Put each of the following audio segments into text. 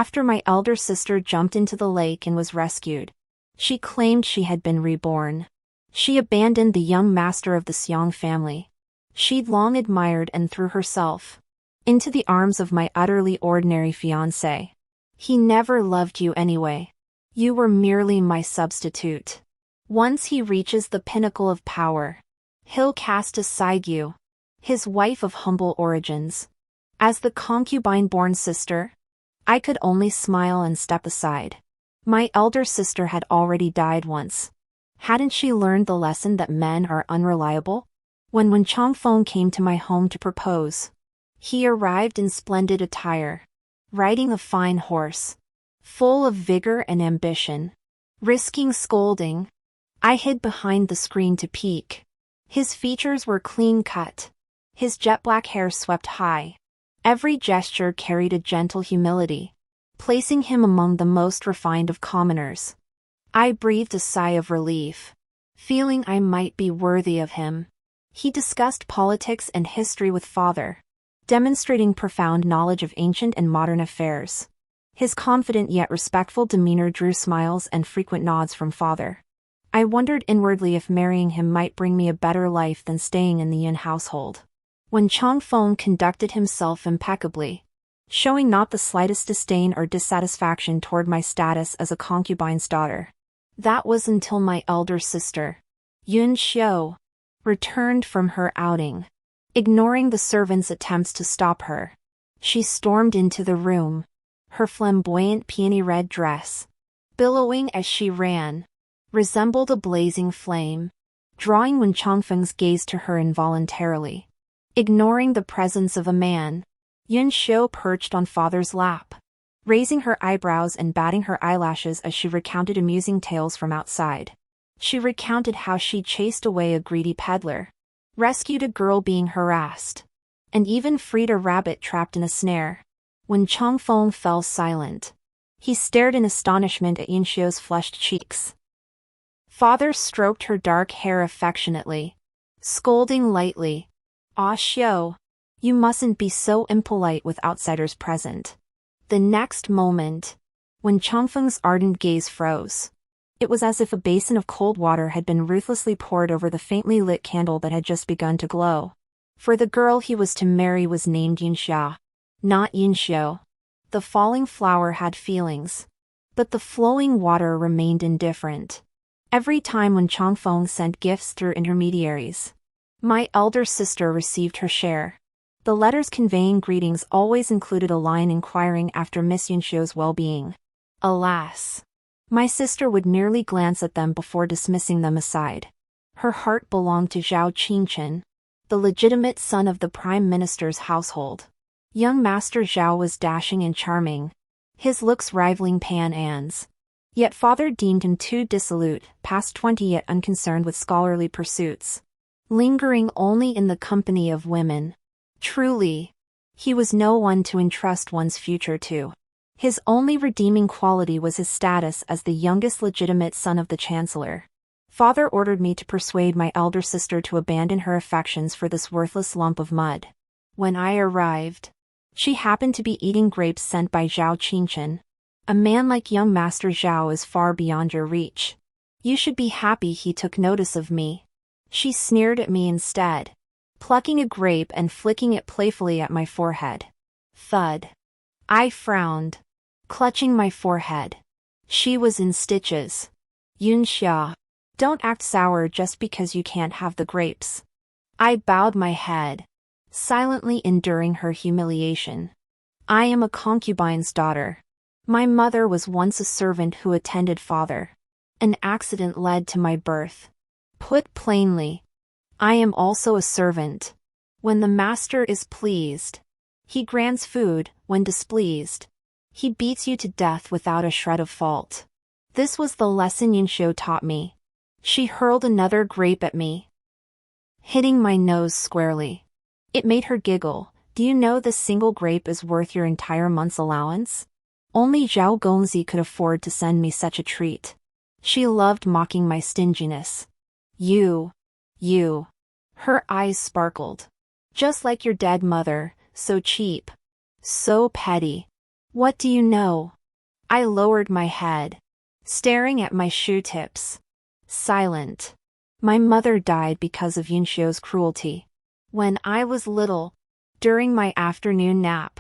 After my elder sister jumped into the lake and was rescued, she claimed she had been reborn. She abandoned the young master of the Xiong family she'd long admired and threw herself into the arms of my utterly ordinary fiancé. He never loved you anyway. You were merely my substitute. Once he reaches the pinnacle of power, he'll cast aside you, his wife of humble origins. As the concubine-born sister, I could only smile and step aside. My elder sister had already died once. Hadn't she learned the lesson that men are unreliable? When Changfeng came to my home to propose, he arrived in splendid attire, riding a fine horse, full of vigor and ambition. Risking scolding, I hid behind the screen to peek. His features were clean-cut, his jet-black hair swept high. Every gesture carried a gentle humility, placing him among the most refined of commoners. I breathed a sigh of relief, feeling I might be worthy of him. He discussed politics and history with father, demonstrating profound knowledge of ancient and modern affairs. His confident yet respectful demeanor drew smiles and frequent nods from father. I wondered inwardly if marrying him might bring me a better life than staying in the Yin household. When Changfeng conducted himself impeccably, showing not the slightest disdain or dissatisfaction toward my status as a concubine's daughter. That was until my elder sister, Yun Xiu, returned from her outing. Ignoring the servants' attempts to stop her, she stormed into the room, her flamboyant peony red dress, billowing as she ran, resembled a blazing flame, drawing Wen Changfeng's gaze to her involuntarily. Ignoring the presence of a man, Yun Xiu perched on father's lap, raising her eyebrows and batting her eyelashes as she recounted amusing tales from outside. She recounted how she chased away a greedy peddler, rescued a girl being harassed, and even freed a rabbit trapped in a snare. When Changfeng fell silent, he stared in astonishment at Yun Xiu's flushed cheeks. Father stroked her dark hair affectionately, scolding lightly. "Ah, Xiu, you mustn't be so impolite with outsiders present." The next moment, when Changfeng's ardent gaze froze, it was as if a basin of cold water had been ruthlessly poured over the faintly lit candle that had just begun to glow. For the girl he was to marry was named Yunxia, not Yun Xiu. The falling flower had feelings, but the flowing water remained indifferent. Every time when Changfeng sent gifts through intermediaries, my elder sister received her share. The letters conveying greetings always included a line inquiring after Miss Yunxiu's well-being. Alas, my sister would merely glance at them before dismissing them aside. Her heart belonged to Zhao Qingchen, the legitimate son of the prime minister's household. Young Master Zhao was dashing and charming, his looks rivaling Pan An's. Yet father deemed him too dissolute, past 20 yet unconcerned with scholarly pursuits, lingering only in the company of women. Truly, he was no one to entrust one's future to. His only redeeming quality was his status as the youngest legitimate son of the chancellor. Father ordered me to persuade my elder sister to abandon her affections for this worthless lump of mud. When I arrived, she happened to be eating grapes sent by Zhao Qingchen. "A man like young Master Zhao is far beyond your reach. You should be happy he took notice of me." She sneered at me instead, plucking a grape and flicking it playfully at my forehead. Thud. I frowned, clutching my forehead. She was in stitches. "Yunxia, don't act sour just because you can't have the grapes." I bowed my head, silently enduring her humiliation. "I am a concubine's daughter. My mother was once a servant who attended father. An accident led to my birth. Put plainly, I am also a servant. When the master is pleased, he grants food. When displeased, he beats you to death without a shred of fault." This was the lesson Yunxiu taught me. She hurled another grape at me, hitting my nose squarely. It made her giggle. "Do you know this single grape is worth your entire month's allowance? Only Zhao Gongzi could afford to send me such a treat." She loved mocking my stinginess. You. Her eyes sparkled. "Just like your dead mother, so cheap. So petty." What do you know? I lowered my head, staring at my shoe tips. Silent. My mother died because of Yunxio's cruelty. When I was little, during my afternoon nap,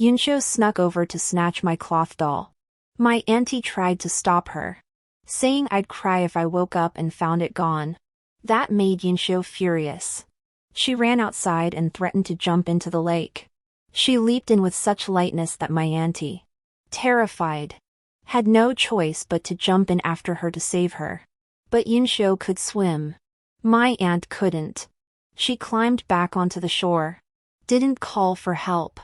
Yunxio snuck over to snatch my cloth doll. My auntie tried to stop her, saying I'd cry if I woke up and found it gone. That made Yunxio furious. She ran outside and threatened to jump into the lake. She leaped in with such lightness that my auntie, terrified, had no choice but to jump in after her to save her. But Yunxio could swim. My aunt couldn't. She climbed back onto the shore, didn't call for help,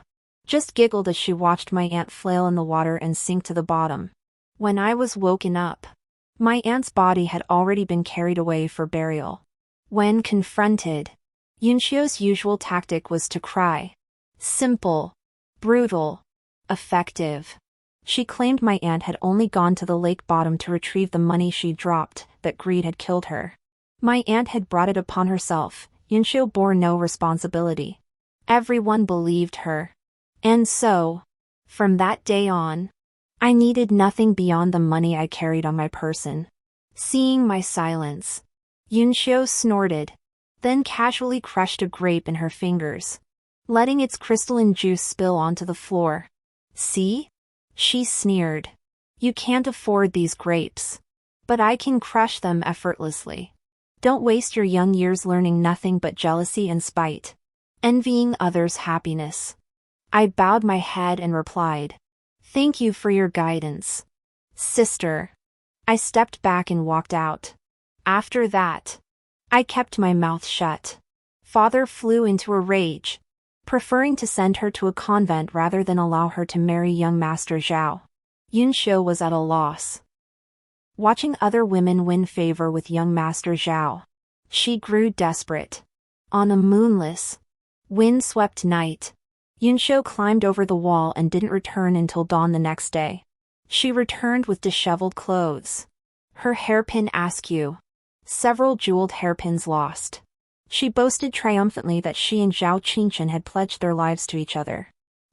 just giggled as she watched my aunt flail in the water and sink to the bottom. When I was woken up, my aunt's body had already been carried away for burial. When confronted, Yunxio's usual tactic was to cry. Simple, brutal, effective. She claimed my aunt had only gone to the lake bottom to retrieve the money she dropped, that greed had killed her. My aunt had brought it upon herself. Yunxio bore no responsibility. Everyone believed her. And so, from that day on, I needed nothing beyond the money I carried on my person. Seeing my silence, Yunxio snorted, then casually crushed a grape in her fingers, letting its crystalline juice spill onto the floor. See? She sneered. You can't afford these grapes. But I can crush them effortlessly. Don't waste your young years learning nothing but jealousy and spite, envying others' happiness. I bowed my head and replied, Thank you for your guidance, sister. I stepped back and walked out. After that, I kept my mouth shut. Father flew into a rage, preferring to send her to a convent rather than allow her to marry young Master Zhao. Yunxio was at a loss. Watching other women win favor with young Master Zhao, she grew desperate. On a moonless, wind-swept night, Yunxio climbed over the wall and didn't return until dawn the next day. She returned with disheveled clothes, her hairpin askew, several jeweled hairpins lost. She boasted triumphantly that she and Zhao Qingshan had pledged their lives to each other.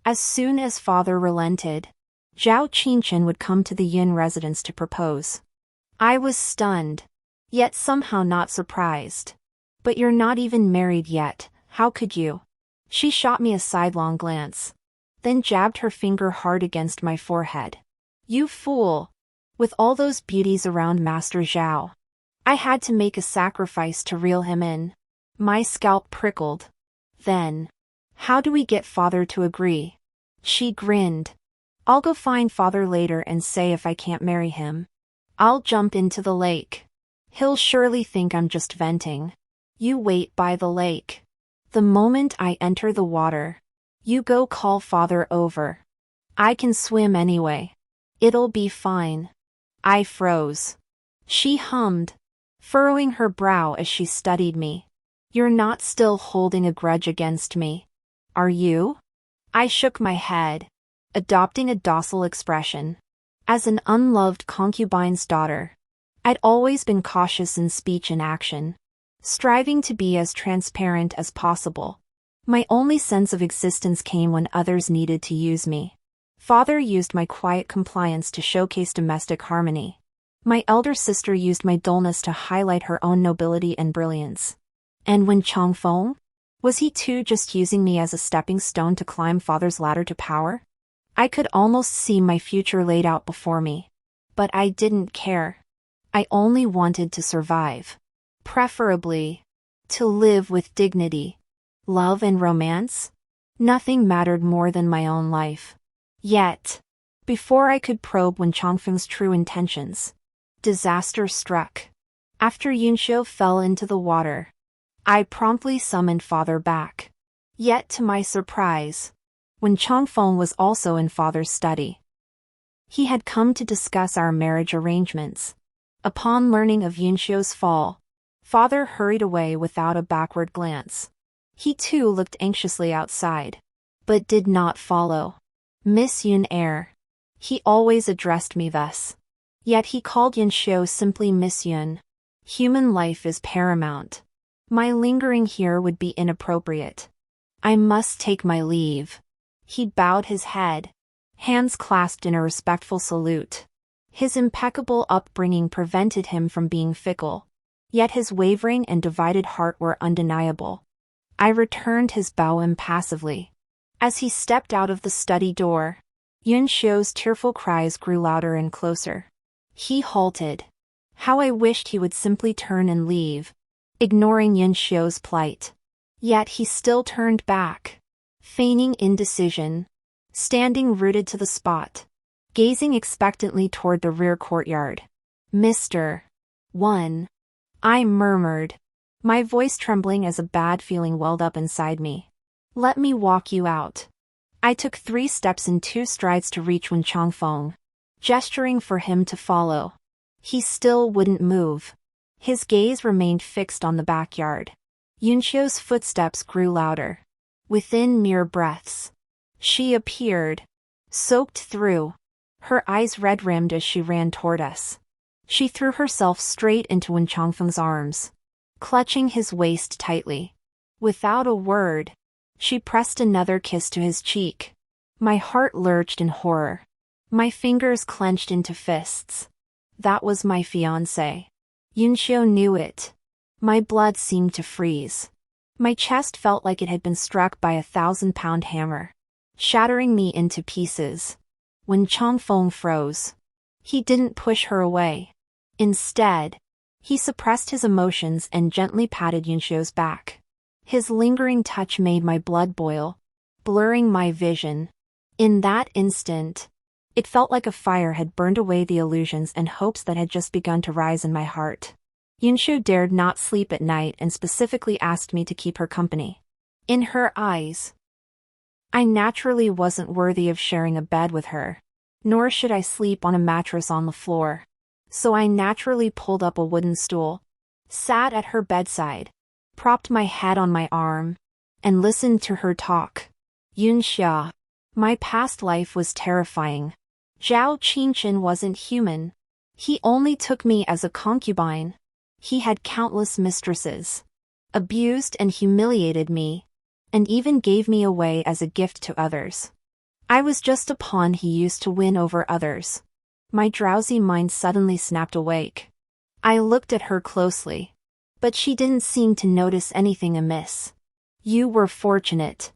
As soon as father relented, Zhao Qingshan would come to the Yin residence to propose. I was stunned, yet somehow not surprised. But you're not even married yet, how could you? She shot me a sidelong glance, then jabbed her finger hard against my forehead. You fool! With all those beauties around Master Zhao, I had to make a sacrifice to reel him in. My scalp prickled. Then, how do we get father to agree? She grinned. I'll go find father later and say if I can't marry him, I'll jump into the lake. He'll surely think I'm just venting. You wait by the lake. The moment I enter the water, you go call father over. I can swim anyway. It'll be fine. I froze. She hummed, furrowing her brow as she studied me. You're not still holding a grudge against me, are you? I shook my head, adopting a docile expression. As an unloved concubine's daughter, I'd always been cautious in speech and action, striving to be as transparent as possible. My only sense of existence came when others needed to use me. Father used my quiet compliance to showcase domestic harmony. My elder sister used my dullness to highlight her own nobility and brilliance. And when Changfeng? Was he too just using me as a stepping stone to climb father's ladder to power? I could almost see my future laid out before me. But I didn't care. I only wanted to survive. Preferably, to live with dignity. Love and romance? Nothing mattered more than my own life. Yet, before I could probe Wen Changfeng's true intentions, disaster struck. After Yunxio fell into the water, I promptly summoned father back. Yet to my surprise, Wen Changfeng was also in father's study. He had come to discuss our marriage arrangements. Upon learning of Yunxio's fall, father hurried away without a backward glance. He too looked anxiously outside, but did not follow. Miss Yun Air. He always addressed me thus. Yet he called Yunxio simply Miss Yun. Human life is paramount. My lingering here would be inappropriate. I must take my leave. He bowed his head, hands clasped in a respectful salute. His impeccable upbringing prevented him from being fickle, yet his wavering and divided heart were undeniable. I returned his bow impassively. As he stepped out of the study door, Yun Xiu's tearful cries grew louder and closer. He halted. How I wished he would simply turn and leave, ignoring Yun Xiu's plight. Yet he still turned back, feigning indecision, standing rooted to the spot, gazing expectantly toward the rear courtyard. Mr. 1. I murmured, my voice trembling as a bad feeling welled up inside me. Let me walk you out. I took 3 steps and 2 strides to reach Wen Changfeng, gesturing for him to follow. He still wouldn't move. His gaze remained fixed on the backyard. Yun Xiu's footsteps grew louder. Within mere breaths, she appeared, soaked through, her eyes red-rimmed as she ran toward us. She threw herself straight into Wen Changfeng's arms, clutching his waist tightly. Without a word, she pressed another kiss to his cheek. My heart lurched in horror. My fingers clenched into fists. That was my fiancé. Yun Xiu knew it. My blood seemed to freeze. My chest felt like it had been struck by a 1,000-pound hammer, shattering me into pieces. When Changfeng froze, he didn't push her away. Instead, he suppressed his emotions and gently patted Yun Xiu's back. His lingering touch made my blood boil, blurring my vision. In that instant, it felt like a fire had burned away the illusions and hopes that had just begun to rise in my heart. Yun Xiu dared not sleep at night and specifically asked me to keep her company. In her eyes, I naturally wasn't worthy of sharing a bed with her, nor should I sleep on a mattress on the floor. So I naturally pulled up a wooden stool, sat at her bedside, propped my head on my arm, and listened to her talk. Yun Xia, my past life was terrifying. Zhao Qingchen wasn't human. He only took me as a concubine. He had countless mistresses, abused and humiliated me, and even gave me away as a gift to others. I was just a pawn he used to win over others. My drowsy mind suddenly snapped awake. I looked at her closely, but she didn't seem to notice anything amiss. You were fortunate,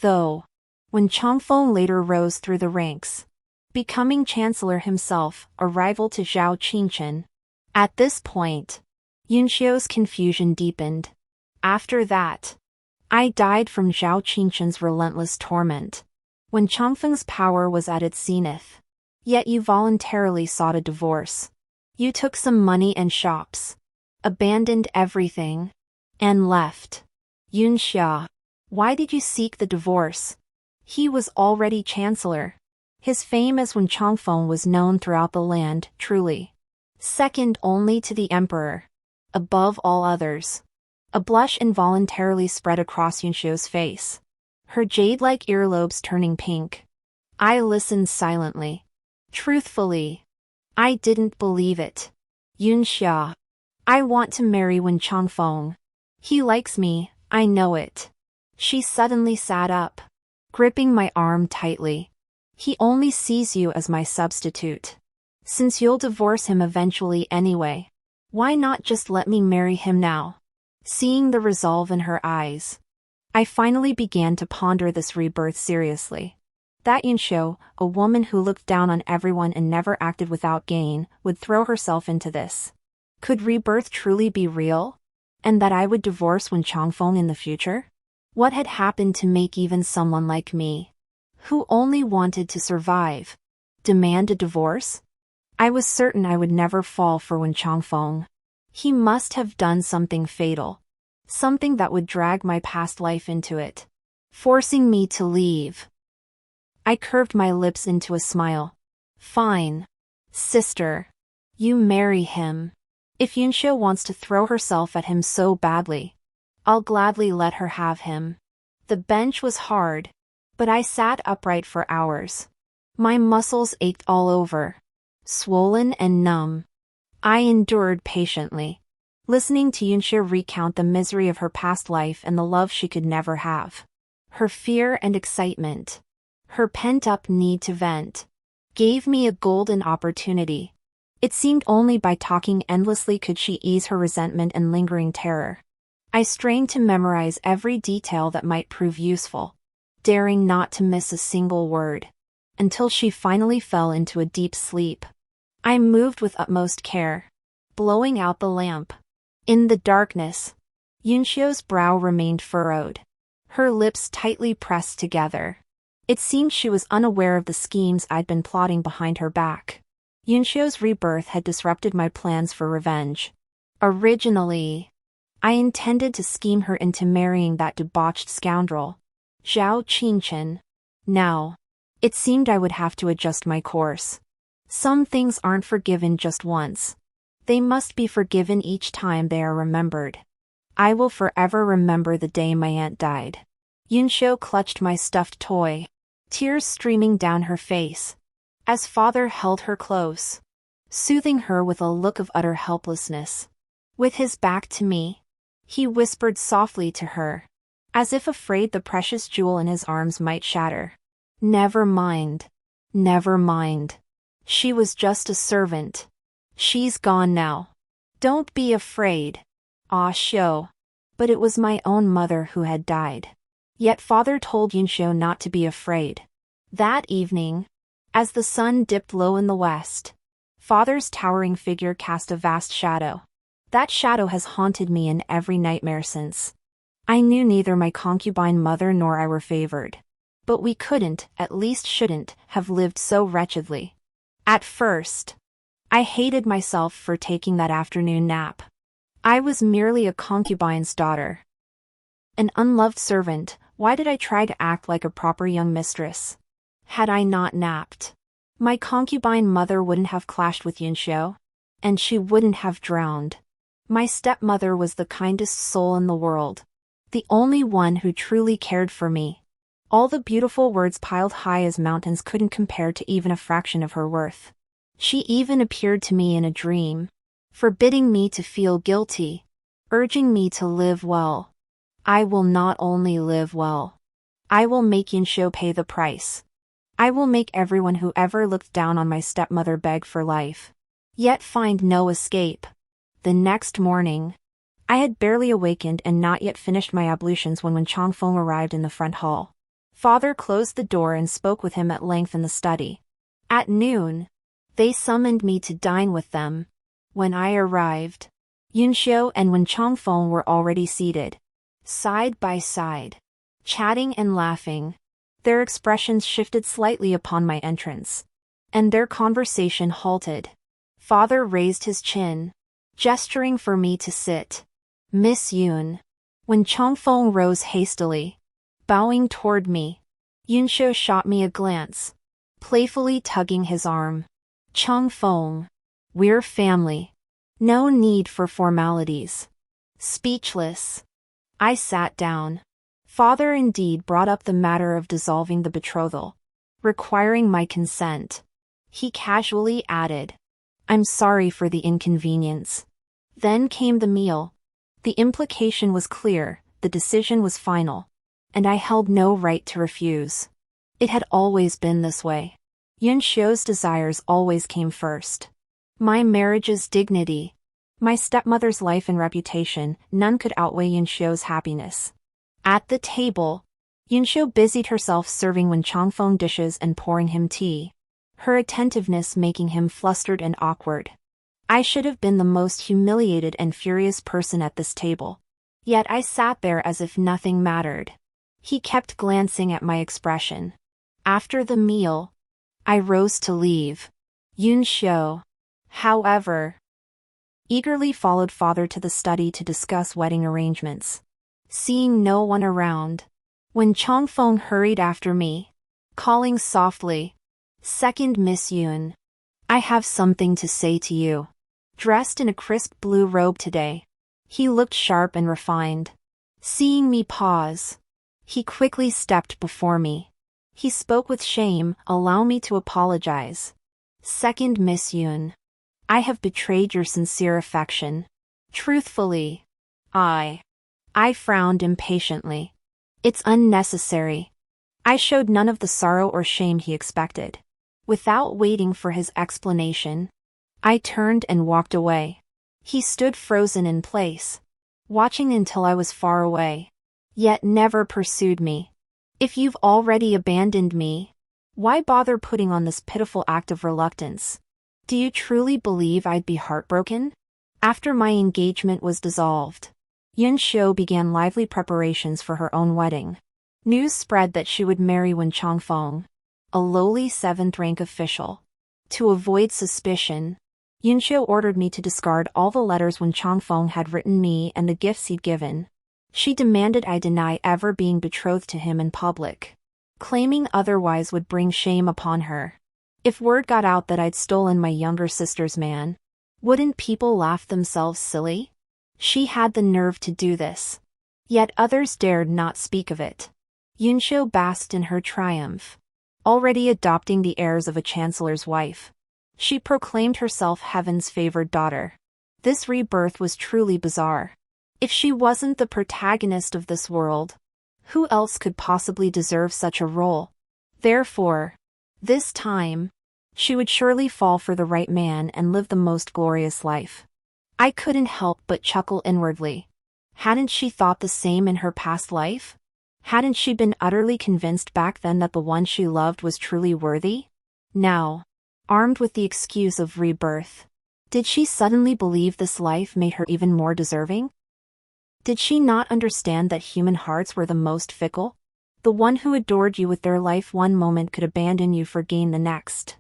though. When Changfeng later rose through the ranks, becoming chancellor himself, a rival to Zhao Qingchen. At this point, Yun Xiu's confusion deepened. After that, I died from Zhao Qingchen's relentless torment. When Changfeng's power was at its zenith, yet you voluntarily sought a divorce. You took some money and shops, abandoned everything, and left. Yun Xia, why did you seek the divorce? He was already chancellor. His fame as Wen Changfeng was known throughout the land, truly second only to the emperor. Above all others, a blush involuntarily spread across Yun Xiu's face, her jade-like earlobes turning pink. I listened silently. Truthfully, I didn't believe it. Yun Xia, I want to marry Wen Changfeng. He likes me, I know it. She suddenly sat up, gripping my arm tightly. He only sees you as my substitute. Since you'll divorce him eventually anyway, why not just let me marry him now? Seeing the resolve in her eyes, I finally began to ponder this rebirth seriously. That Yun Xiu, a woman who looked down on everyone and never acted without gain, would throw herself into this. Could rebirth truly be real? And that I would divorce Wen Changfeng in the future? What had happened to make even someone like me, who only wanted to survive, demand a divorce? I was certain I would never fall for Wen Changfeng. He must have done something fatal, something that would drag my past life into it, forcing me to leave. I curved my lips into a smile. Fine, sister. You marry him. If Yun Xiu wants to throw herself at him so badly, I'll gladly let her have him. The bench was hard, but I sat upright for hours. My muscles ached all over, swollen and numb. I endured patiently, listening to Yun Xiu recount the misery of her past life and the love she could never have. Her fear and excitement, Her pent-up need to vent gave me a golden opportunity. It seemed only by talking endlessly could she ease her resentment and lingering terror. I strained to memorize every detail that might prove useful, daring not to miss a single word, until she finally fell into a deep sleep. I moved with utmost care, blowing out the lamp. In the darkness, Yunxio's brow remained furrowed, her lips tightly pressed together. It seemed she was unaware of the schemes I'd been plotting behind her back. Yunxio's rebirth had disrupted my plans for revenge. Originally, I intended to scheme her into marrying that debauched scoundrel, Zhao Qingchen. Now, it seemed I would have to adjust my course. Some things aren't forgiven just once. They must be forgiven each time they are remembered. I will forever remember the day my aunt died. Yunxio clutched my stuffed toy, tears streaming down her face, as father held her close, soothing her with a look of utter helplessness. With his back to me, he whispered softly to her, as if afraid the precious jewel in his arms might shatter. Never mind. Never mind. She was just a servant. She's gone now. Don't be afraid. Ah, Xiu. But it was my own mother who had died. Yet father told Yunxiu not to be afraid. That evening, as the sun dipped low in the west, father's towering figure cast a vast shadow. That shadow has haunted me in every nightmare since. I knew neither my concubine mother nor I were favored. But we couldn't, at least shouldn't, have lived so wretchedly. At first, I hated myself for taking that afternoon nap. I was merely a concubine's daughter. An unloved servant. Why did I try to act like a proper young mistress? Had I not napped, my concubine mother wouldn't have clashed with Yunxiu, and she wouldn't have drowned. My stepmother was the kindest soul in the world, the only one who truly cared for me. All the beautiful words piled high as mountains couldn't compare to even a fraction of her worth. She even appeared to me in a dream, forbidding me to feel guilty, urging me to live well. I will not only live well. I will make Yunxiu pay the price. I will make everyone who ever looked down on my stepmother beg for life, yet find no escape. The next morning, I had barely awakened and not yet finished my ablutions when Changfeng arrived in the front hall. Father closed the door and spoke with him at length in the study. At noon, they summoned me to dine with them. When I arrived, Yunxiu and Wen Changfeng were already seated, side by side, chatting and laughing. Their expressions shifted slightly upon my entrance, and their conversation halted. Father raised his chin, gesturing for me to sit. Miss Yun. When Changfeng rose hastily, bowing toward me, Yunxiu shot me a glance, playfully tugging his arm. Changfeng. We're family. No need for formalities. Speechless, I sat down. Father indeed brought up the matter of dissolving the betrothal, requiring my consent. He casually added, I'm sorry for the inconvenience. Then came the meal. The implication was clear, the decision was final, and I held no right to refuse. It had always been this way. Yunxiu's desires always came first. My marriage's dignity, my stepmother's life and reputation, none could outweigh Yunxiu's happiness. At the table, Yunxiu busied herself serving Wen Changfeng dishes and pouring him tea, her attentiveness making him flustered and awkward. I should have been the most humiliated and furious person at this table. Yet I sat there as if nothing mattered. He kept glancing at my expression. After the meal, I rose to leave. Yunxiu, however, eagerly followed father to the study to discuss wedding arrangements. Seeing no one around, Wen Changfeng hurried after me, calling softly, Second Miss Yun. I have something to say to you. Dressed in a crisp blue robe today, he looked sharp and refined. Seeing me pause, he quickly stepped before me. He spoke with shame, allow me to apologize. Second Miss Yun. I have betrayed your sincere affection. Truthfully, I frowned impatiently. It's unnecessary. I showed none of the sorrow or shame he expected. Without waiting for his explanation, I turned and walked away. He stood frozen in place, watching until I was far away, yet never pursued me. If you've already abandoned me, why bother putting on this pitiful act of reluctance? Do you truly believe I'd be heartbroken? After my engagement was dissolved, Yun Xiu began lively preparations for her own wedding. News spread that she would marry Wen Changfeng, a lowly 7th-rank official. To avoid suspicion, Yun Xiu ordered me to discard all the letters Wen Changfeng had written me and the gifts he'd given. She demanded I deny ever being betrothed to him in public, claiming otherwise would bring shame upon her. If word got out that I'd stolen my younger sister's man, wouldn't people laugh themselves silly? She had the nerve to do this. Yet others dared not speak of it. Yun Xiu basked in her triumph, already adopting the airs of a chancellor's wife. She proclaimed herself heaven's favored daughter. This rebirth was truly bizarre. If she wasn't the protagonist of this world, who else could possibly deserve such a role? Therefore, this time, she would surely fall for the right man and live the most glorious life. I couldn't help but chuckle inwardly. Hadn't she thought the same in her past life? Hadn't she been utterly convinced back then that the one she loved was truly worthy? Now, armed with the excuse of rebirth, did she suddenly believe this life made her even more deserving? Did she not understand that human hearts were the most fickle? The one who adored you with their life one moment could abandon you for gain the next.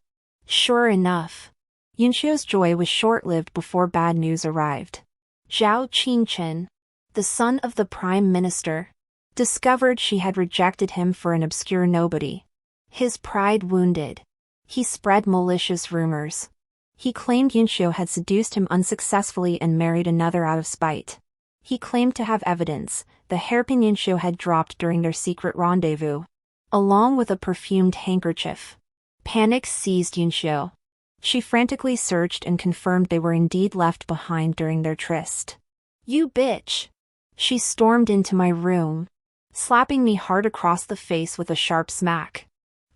Sure enough, Yun Xiu's joy was short-lived before bad news arrived. Zhao Qingchen, the son of the prime minister, discovered she had rejected him for an obscure nobody. His pride wounded, he spread malicious rumors. He claimed Yun Xiu had seduced him unsuccessfully and married another out of spite. He claimed to have evidence, the hairpin Yun Xiu had dropped during their secret rendezvous, along with a perfumed handkerchief. Panic seized Yun Xiu. She frantically searched and confirmed they were indeed left behind during their tryst. "You bitch!" She stormed into my room, slapping me hard across the face with a sharp smack.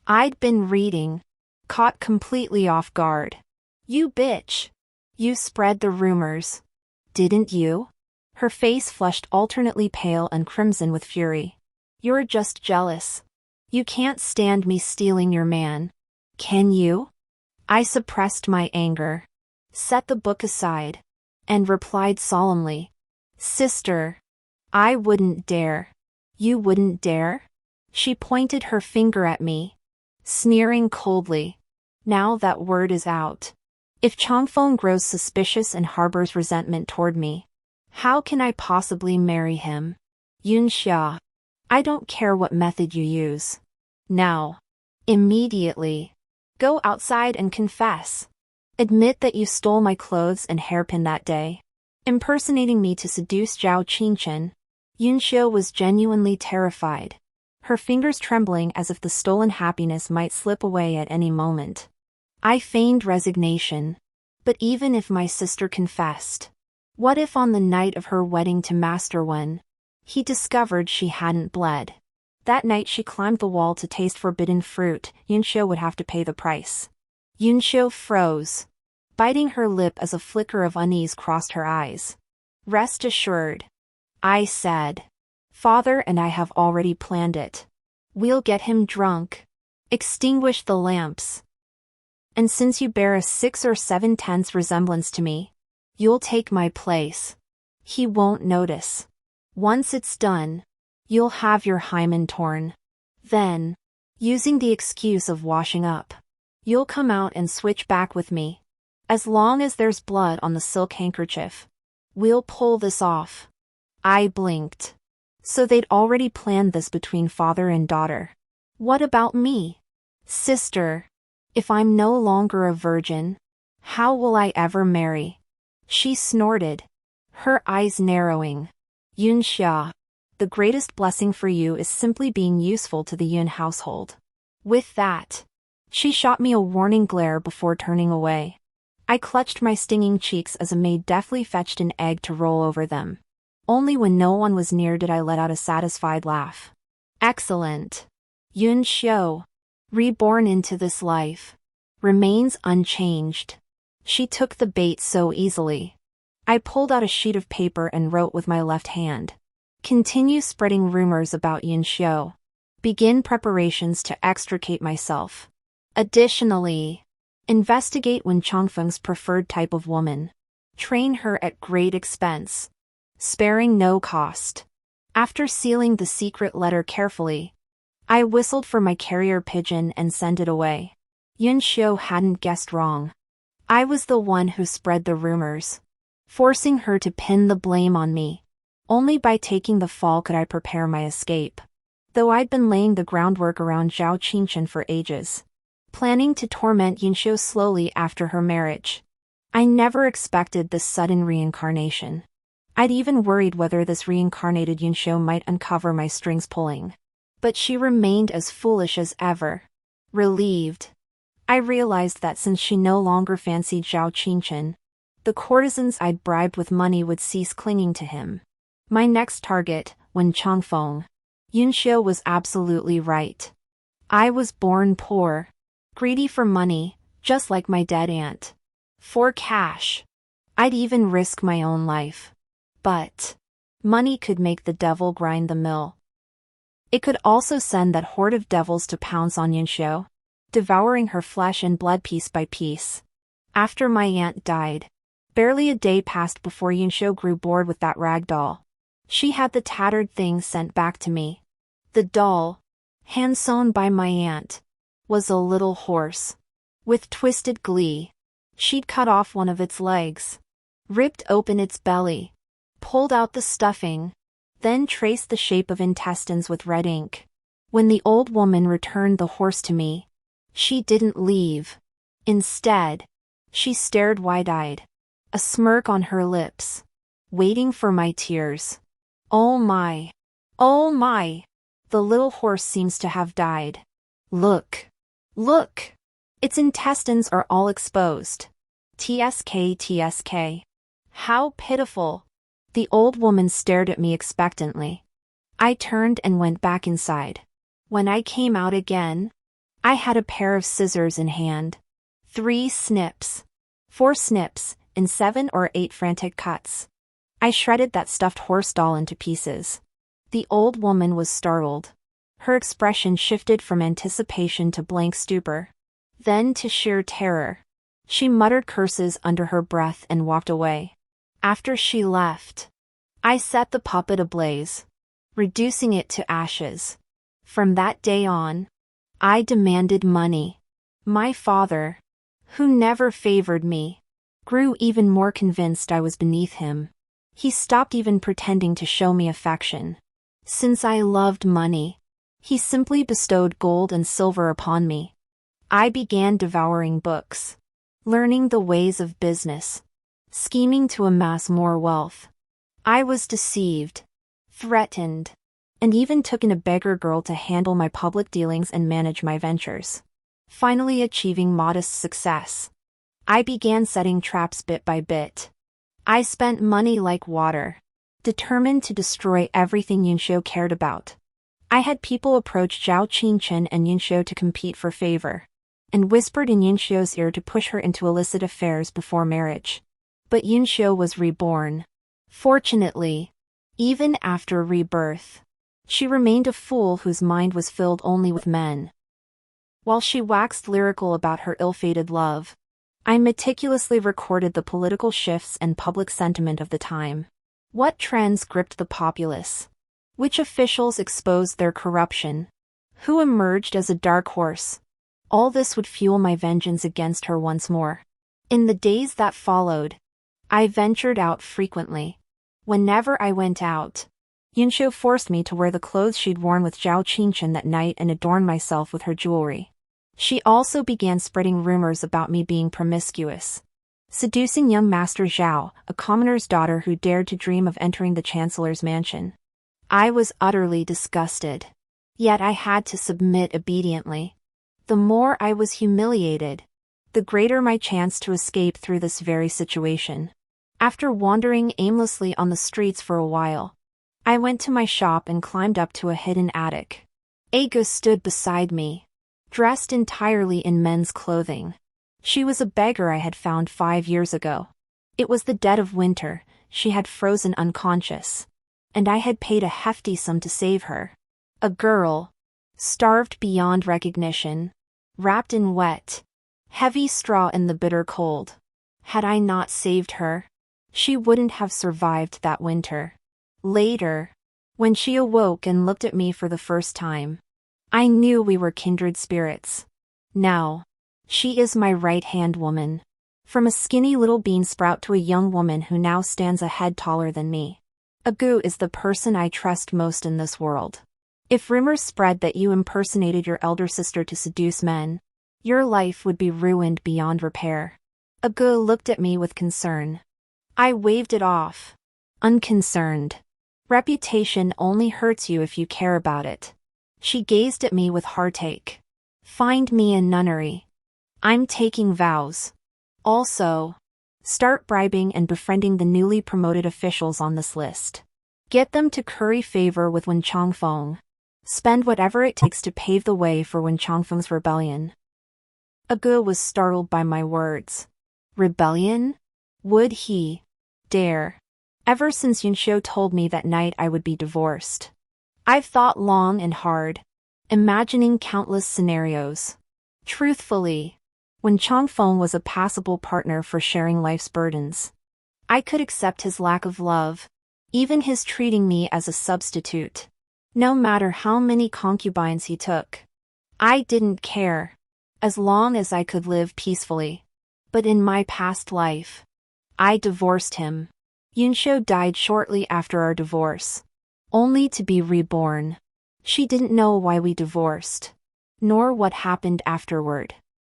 I'd been reading, caught completely off guard. "You bitch! You spread the rumors, didn't you?" Her face flushed alternately pale and crimson with fury. "You're just jealous. You can't stand me stealing your man, can you?" I suppressed my anger, set the book aside, and replied solemnly, "Sister, I wouldn't dare." "You wouldn't dare?" She pointed her finger at me, sneering coldly. "Now that word is out. If Changfeng grows suspicious and harbors resentment toward me, how can I possibly marry him? Yun Xia, I don't care what method you use. Now, immediately, go outside and confess. Admit that you stole my clothes and hairpin that day, impersonating me to seduce Zhao Qingchen." Yun Xiu was genuinely terrified, her fingers trembling as if the stolen happiness might slip away at any moment. I feigned resignation. But even if my sister confessed, what if on the night of her wedding to Master Wen, he discovered she hadn't bled? That night she climbed the wall to taste forbidden fruit. Yun Xiu would have to pay the price. Yun Xiu froze, biting her lip as a flicker of unease crossed her eyes. "Rest assured," I said. "Father and I have already planned it. We'll get him drunk, extinguish the lamps. And since you bear a 6 or 7/10 resemblance to me, you'll take my place. He won't notice. Once it's done, you'll have your hymen torn. Then, using the excuse of washing up, you'll come out and switch back with me. As long as there's blood on the silk handkerchief, we'll pull this off." I blinked. So they'd already planned this between father and daughter. What about me? "Sister, if I'm no longer a virgin, how will I ever marry?" She snorted, her eyes narrowing. "Yun Xia, the greatest blessing for you is simply being useful to the Yun household." With that, she shot me a warning glare before turning away. I clutched my stinging cheeks as a maid deftly fetched an egg to roll over them. Only when no one was near did I let out a satisfied laugh. "Excellent. Yun Xiu, reborn into this life, remains unchanged. She took the bait so easily. I pulled out a sheet of paper and wrote with my left hand. Continue spreading rumors about Yun Xiu. Begin preparations to extricate myself. Additionally, investigate Wen Chongfeng's preferred type of woman. Train her at great expense, sparing no cost. After sealing the secret letter carefully, I whistled for my carrier pigeon and sent it away. Yun Xiu hadn't guessed wrong. I was the one who spread the rumors, forcing her to pin the blame on me. Only by taking the fall could I prepare my escape. Though I'd been laying the groundwork around Zhao Qingchen for ages, planning to torment Yun Xiu slowly after her marriage, I never expected this sudden reincarnation. I'd even worried whether this reincarnated Yun Xiu might uncover my strings pulling. But she remained as foolish as ever. Relieved, I realized that since she no longer fancied Zhao Qingchen, the courtesans I'd bribed with money would cease clinging to him. My next target, Wen Chongfeng. Yun Xiu was absolutely right. I was born poor, greedy for money, just like my dead aunt. For cash, I'd even risk my own life. But money could make the devil grind the mill. It could also send that horde of devils to pounce on Yun Xiu, devouring her flesh and blood piece by piece. After my aunt died, barely a day passed before Yun Xiu grew bored with that rag doll. She had the tattered thing sent back to me. The doll, hand-sewn by my aunt, was a little horse. With twisted glee, she'd cut off one of its legs, ripped open its belly, pulled out the stuffing, then traced the shape of intestines with red ink. When the old woman returned the horse to me, she didn't leave. Instead, she stared wide-eyed, a smirk on her lips, waiting for my tears. Oh my! Oh my! The little horse seems to have died. Look! Look! Its intestines are all exposed. TSK TSK. How pitiful! The old woman stared at me expectantly. I turned and went back inside. When I came out again, I had a pair of scissors in hand. 3 snips. 4 snips, in 7 or 8 frantic cuts. I shredded that stuffed horse doll into pieces. The old woman was startled. Her expression shifted from anticipation to blank stupor, then to sheer terror. She muttered curses under her breath and walked away. After she left, I set the puppet ablaze, reducing it to ashes. From that day on, I demanded money. My father, who never favored me, grew even more convinced I was beneath him. He stopped even pretending to show me affection. Since I loved money, he simply bestowed gold and silver upon me. I began devouring books, learning the ways of business, scheming to amass more wealth. I was deceived, threatened, and even took in a beggar girl to handle my public dealings and manage my ventures. Finally achieving modest success, I began setting traps bit by bit. I spent money like water, determined to destroy everything Yun Xiu cared about. I had people approach Zhao Qingchen and Yun Xiu to compete for favor, and whispered in Yun Xiu's ear to push her into illicit affairs before marriage. But Yun Xiu was reborn. Fortunately, even after rebirth, she remained a fool whose mind was filled only with men. While she waxed lyrical about her ill-fated love, I meticulously recorded the political shifts and public sentiment of the time. What trends gripped the populace? Which officials exposed their corruption? Who emerged as a dark horse? All this would fuel my vengeance against her once more. In the days that followed, I ventured out frequently. Whenever I went out, Yun Xiu forced me to wear the clothes she'd worn with Zhao Qingchen that night and adorn myself with her jewelry. She also began spreading rumors about me being promiscuous, seducing young Master Zhao, a commoner's daughter who dared to dream of entering the Chancellor's mansion. I was utterly disgusted. Yet I had to submit obediently. The more I was humiliated, the greater my chance to escape through this very situation. After wandering aimlessly on the streets for a while, I went to my shop and climbed up to a hidden attic. Aga stood beside me, dressed entirely in men's clothing. She was a beggar I had found 5 years ago. It was the dead of winter, she had frozen unconscious, and I had paid a hefty sum to save her. A girl, starved beyond recognition, wrapped in wet, heavy straw in the bitter cold. Had I not saved her, she wouldn't have survived that winter. Later, when she awoke and looked at me for the first time, I knew we were kindred spirits. Now, she is my right-hand woman. From a skinny little bean sprout to a young woman who now stands a head taller than me. Agu is the person I trust most in this world. If rumors spread that you impersonated your elder sister to seduce men, your life would be ruined beyond repair. Agu looked at me with concern. I waved it off. Unconcerned. Reputation only hurts you if you care about it. She gazed at me with heartache. Find me a nunnery. I'm taking vows. Also, start bribing and befriending the newly promoted officials on this list. Get them to curry favor with Wen Chongfeng. Spend whatever it takes to pave the way for Wen Chongfeng's rebellion. Agu was startled by my words. Rebellion? Would he dare? Ever since Yunxiu told me that night I would be divorced, I've thought long and hard, imagining countless scenarios. Truthfully, Wen Chongfeng was a passable partner for sharing life's burdens. I could accept his lack of love, even his treating me as a substitute. No matter how many concubines he took, I didn't care, as long as I could live peacefully. But in my past life, I divorced him. Yunxiu died shortly after our divorce, only to be reborn. She didn't know why we divorced, nor what happened afterward.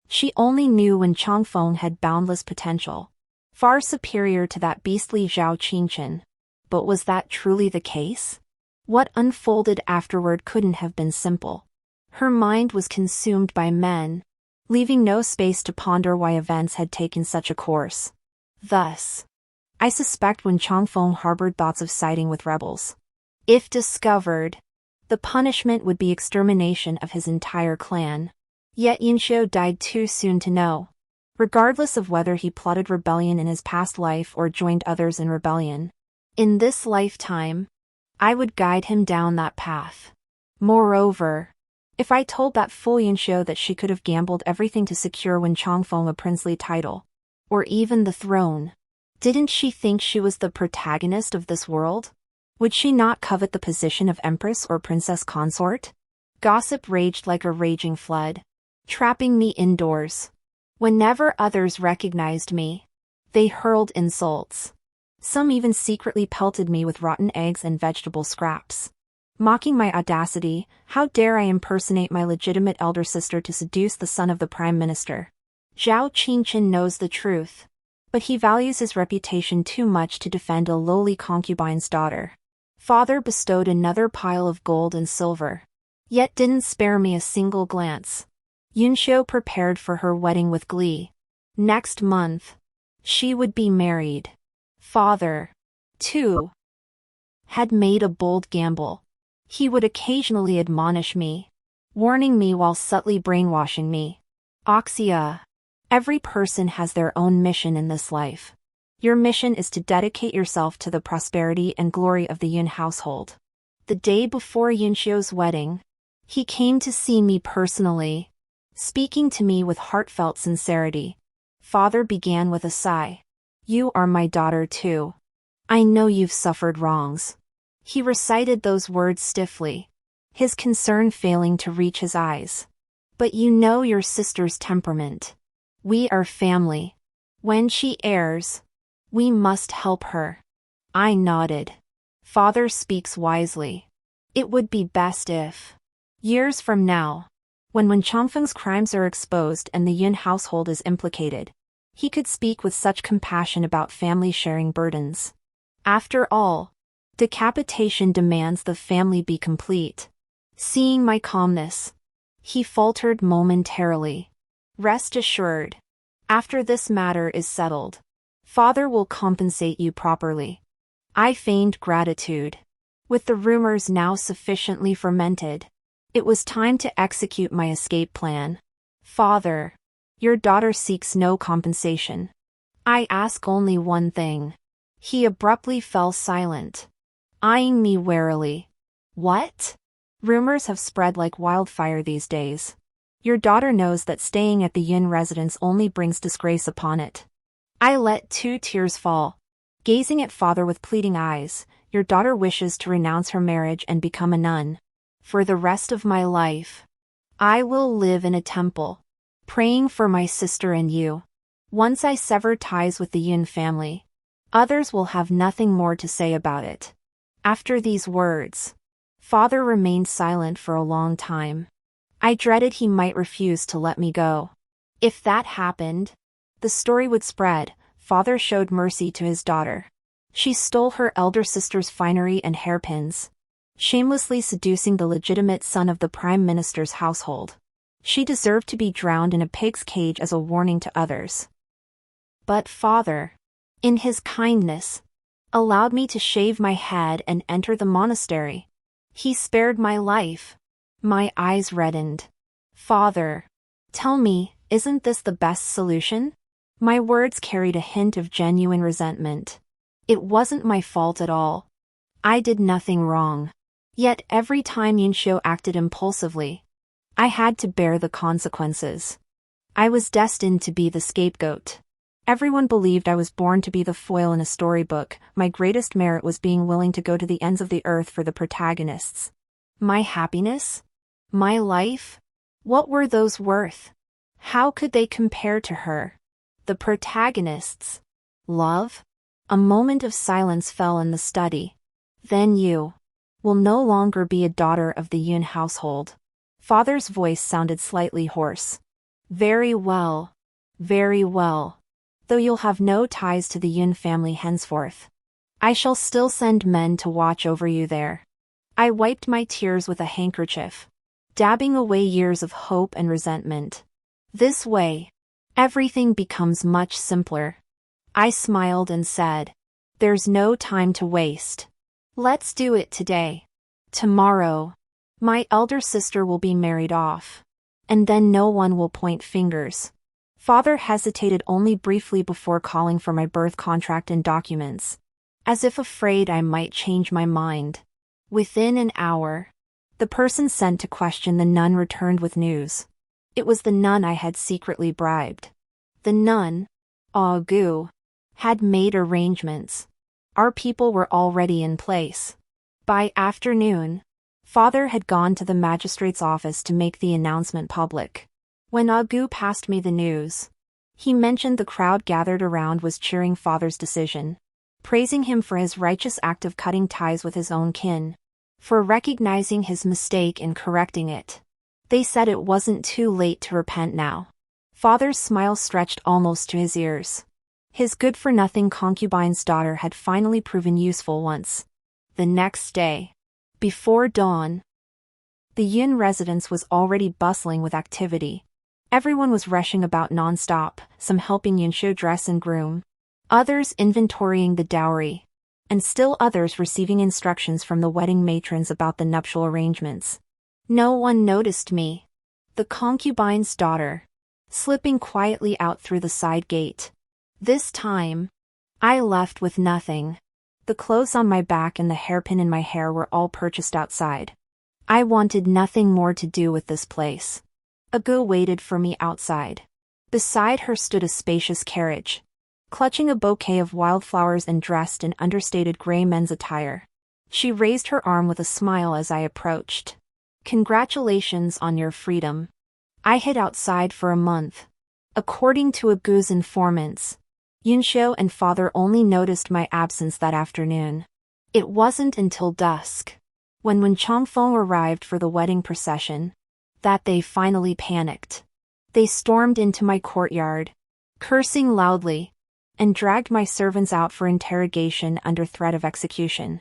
She only knew Wen Chongfeng had boundless potential, far superior to that beastly Zhao Qingchen. But was that truly the case? What unfolded afterward couldn't have been simple. Her mind was consumed by men, leaving no space to ponder why events had taken such a course. Thus, I suspect Wen Chongfeng harbored thoughts of siding with rebels. If discovered, the punishment would be extermination of his entire clan. Yet Yunxiu died too soon to know. Regardless of whether he plotted rebellion in his past life or joined others in rebellion, in this lifetime, I would guide him down that path. Moreover, if I told that fool Yunxiu that she could have gambled everything to secure Wen Chongfeng a princely title, or even the throne, didn't she think she was the protagonist of this world? Would she not covet the position of empress or princess consort? Gossip raged like a raging flood, trapping me indoors. Whenever others recognized me, they hurled insults. Some even secretly pelted me with rotten eggs and vegetable scraps. Mocking my audacity, how dare I impersonate my legitimate elder sister to seduce the son of the prime minister? Zhao Qingchen knows the truth, but he values his reputation too much to defend a lowly concubine's daughter. Father bestowed another pile of gold and silver, yet didn't spare me a single glance. Yunxiu prepared for her wedding with glee. Next month, she would be married. Father, too, had made a bold gamble. He would occasionally admonish me, warning me while subtly brainwashing me. Oxia, every person has their own mission in this life. Your mission is to dedicate yourself to the prosperity and glory of the Yun household. The day before Yunxiu's wedding, he came to see me personally, speaking to me with heartfelt sincerity. Father began with a sigh. You are my daughter too. I know you've suffered wrongs. He recited those words stiffly, his concern failing to reach his eyes. But you know your sister's temperament. We are family. When she errs, we must help her. I nodded. Father speaks wisely. It would be best if, years from now, when Wen Chongfeng's crimes are exposed and the Yun household is implicated, he could speak with such compassion about family sharing burdens. After all, decapitation demands the family be complete. Seeing my calmness, he faltered momentarily. Rest assured, after this matter is settled, Father will compensate you properly. I feigned gratitude. With the rumors now sufficiently fermented, It was time to execute my escape plan. Father, your daughter seeks no compensation. I ask only one thing. He abruptly fell silent, eyeing me warily. What? Rumors have spread like wildfire these days. Your daughter knows that staying at the Yin residence only brings disgrace upon it. I let 2 tears fall. Gazing at father with pleading eyes, your daughter wishes to renounce her marriage and become a nun. For the rest of my life, I will live in a temple, praying for my sister and you. Once I sever ties with the Yin family, others will have nothing more to say about it. After these words, father remained silent for a long time. I dreaded he might refuse to let me go. If that happened, the story would spread. Father showed mercy to his daughter. She stole her elder sister's finery and hairpins, shamelessly seducing the legitimate son of the prime minister's household. She deserved to be drowned in a pig's cage as a warning to others. But father, in his kindness, allowed me to shave my head and enter the monastery. He spared my life. My eyes reddened. Father, tell me, isn't this the best solution? My words carried a hint of genuine resentment. It wasn't my fault at all. I did nothing wrong. Yet every time Yunxiu acted impulsively, I had to bear the consequences. I was destined to be the scapegoat. Everyone believed I was born to be the foil in a storybook. My greatest merit was being willing to go to the ends of the earth for the protagonists. My happiness? My life? What were those worth? How could they compare to her? The protagonists? Love? A moment of silence fell in the study. Then you will no longer be a daughter of the Yun household. Father's voice sounded slightly hoarse. Very well. Very well. Though you'll have no ties to the Yun family henceforth, I shall still send men to watch over you there. I wiped my tears with a handkerchief, dabbing away years of hope and resentment. This way, everything becomes much simpler. I smiled and said, there's no time to waste. Let's do it today. Tomorrow, my elder sister will be married off, and then no one will point fingers. Father hesitated only briefly before calling for my birth contract and documents, as if afraid I might change my mind. Within an hour, the person sent to question the nun returned with news. It was the nun I had secretly bribed. The nun, Gu, had made arrangements. Our people were already in place. By afternoon, father had gone to the magistrate's office to make the announcement public. When Gu passed me the news, he mentioned the crowd gathered around was cheering father's decision, praising him for his righteous act of cutting ties with his own kin, for recognizing his mistake and correcting it. They said it wasn't too late to repent now. Father's smile stretched almost to his ears. His good-for-nothing concubine's daughter had finally proven useful once. The next day, before dawn, the Yun residence was already bustling with activity. Everyone was rushing about non-stop, some helping Yunxiu dress and groom, others inventorying the dowry, and still others receiving instructions from the wedding matrons about the nuptial arrangements. No one noticed me, the concubine's daughter, slipping quietly out through the side gate. This time, I left with nothing. The clothes on my back and the hairpin in my hair were all purchased outside. I wanted nothing more to do with this place. Gu waited for me outside. Beside her stood a spacious carriage, clutching a bouquet of wildflowers and dressed in understated gray men's attire. She raised her arm with a smile as I approached. Congratulations on your freedom. I hid outside for a month. According to Gu's informants, Yunxiu and father only noticed my absence that afternoon. It wasn't until dusk, when Changfeng arrived for the wedding procession, that they finally panicked. They stormed into my courtyard, cursing loudly, and dragged my servants out for interrogation under threat of execution.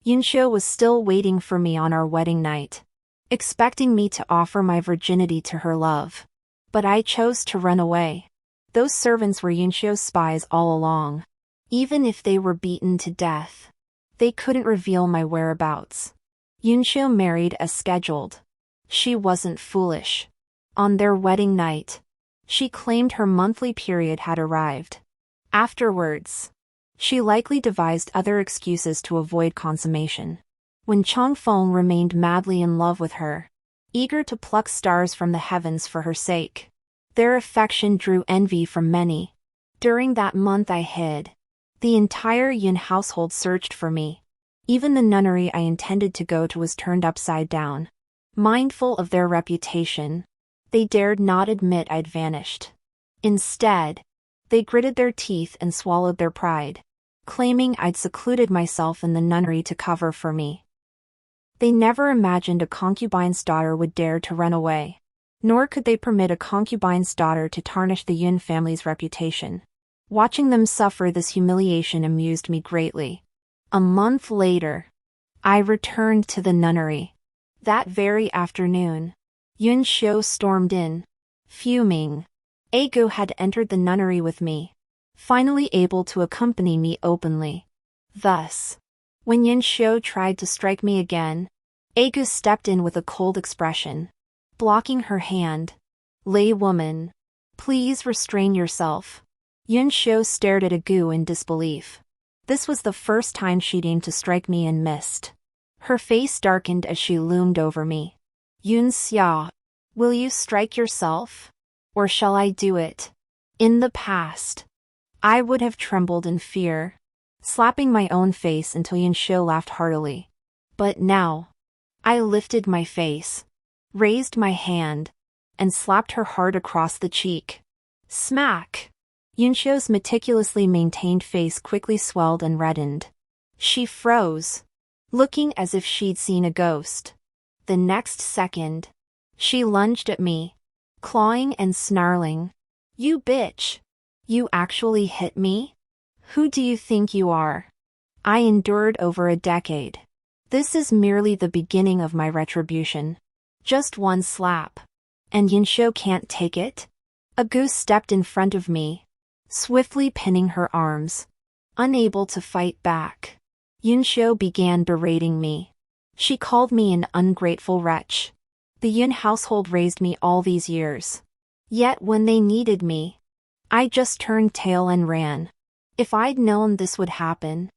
Yunxiu was still waiting for me on our wedding night, expecting me to offer my virginity to her love. But I chose to run away. Those servants were Yunxiu's spies all along. Even if they were beaten to death, they couldn't reveal my whereabouts. Yunxiu married as scheduled. She wasn't foolish. On their wedding night, she claimed her monthly period had arrived. Afterwards, she likely devised other excuses to avoid consummation. When Changfeng remained madly in love with her, eager to pluck stars from the heavens for her sake, their affection drew envy from many. During that month I hid. The entire Yun household searched for me. Even the nunnery I intended to go to was turned upside down. Mindful of their reputation, they dared not admit I'd vanished. Instead, they gritted their teeth and swallowed their pride, claiming I'd secluded myself in the nunnery to cover for me. They never imagined a concubine's daughter would dare to run away, nor could they permit a concubine's daughter to tarnish the Yun family's reputation. Watching them suffer this humiliation amused me greatly. A month later, I returned to the nunnery. That very afternoon, Yun Xiu stormed in, fuming. Egu had entered the nunnery with me, finally able to accompany me openly. Thus, when Yun Xiu tried to strike me again, Egu stepped in with a cold expression, blocking her hand. "Lay woman, please restrain yourself." Yun Xiu stared at Egu in disbelief. This was the first time she'd aimed to strike me and missed. Her face darkened as she loomed over me. "Yun Xia, will you strike yourself? Or shall I do it?" In the past, I would have trembled in fear, slapping my own face until Yun Xiu laughed heartily. But now, I lifted my face, raised my hand, and slapped her hard across the cheek. Smack! Yun Xiu's meticulously maintained face quickly swelled and reddened. She froze, looking as if she'd seen a ghost. The next second, she lunged at me, clawing and snarling. "You bitch! You actually hit me? Who do you think you are?" I endured over a decade. This is merely the beginning of my retribution. Just one slap. And Yun Xiu can't take it? Egu stepped in front of me, swiftly pinning her arms. Unable to fight back, Yun Xiu began berating me. She called me an ungrateful wretch. The Yun household raised me all these years. Yet when they needed me, I just turned tail and ran. If I'd known this would happen,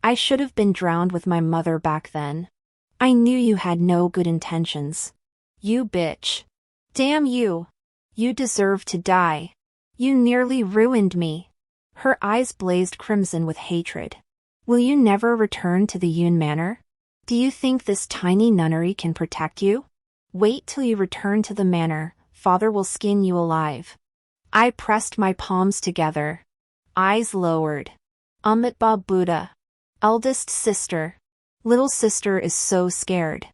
I should have been drowned with my mother back then. I knew you had no good intentions. You bitch. Damn you. You deserve to die. You nearly ruined me. Her eyes blazed crimson with hatred. Will you never return to the Yun manor? Do you think this tiny nunnery can protect you? Wait till you return to the manor, father will skin you alive. I pressed my palms together, eyes lowered. Amitabha Buddha. Eldest sister. Little sister is so scared.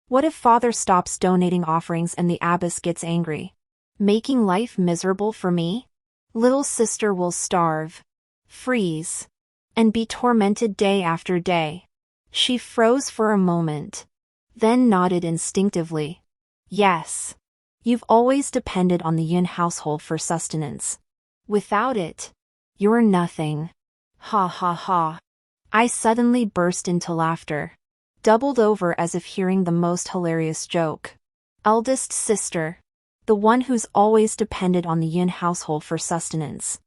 What if father stops donating offerings and the abbess gets angry? Making life miserable for me? Little sister will starve, freeze, and be tormented day after day. She froze for a moment, then nodded instinctively. Yes. You've always depended on the Yun household for sustenance. Without it, you're nothing. Ha ha ha. I suddenly burst into laughter, doubled over as if hearing the most hilarious joke. Eldest sister. The one who's always depended on the Yun household for sustenance.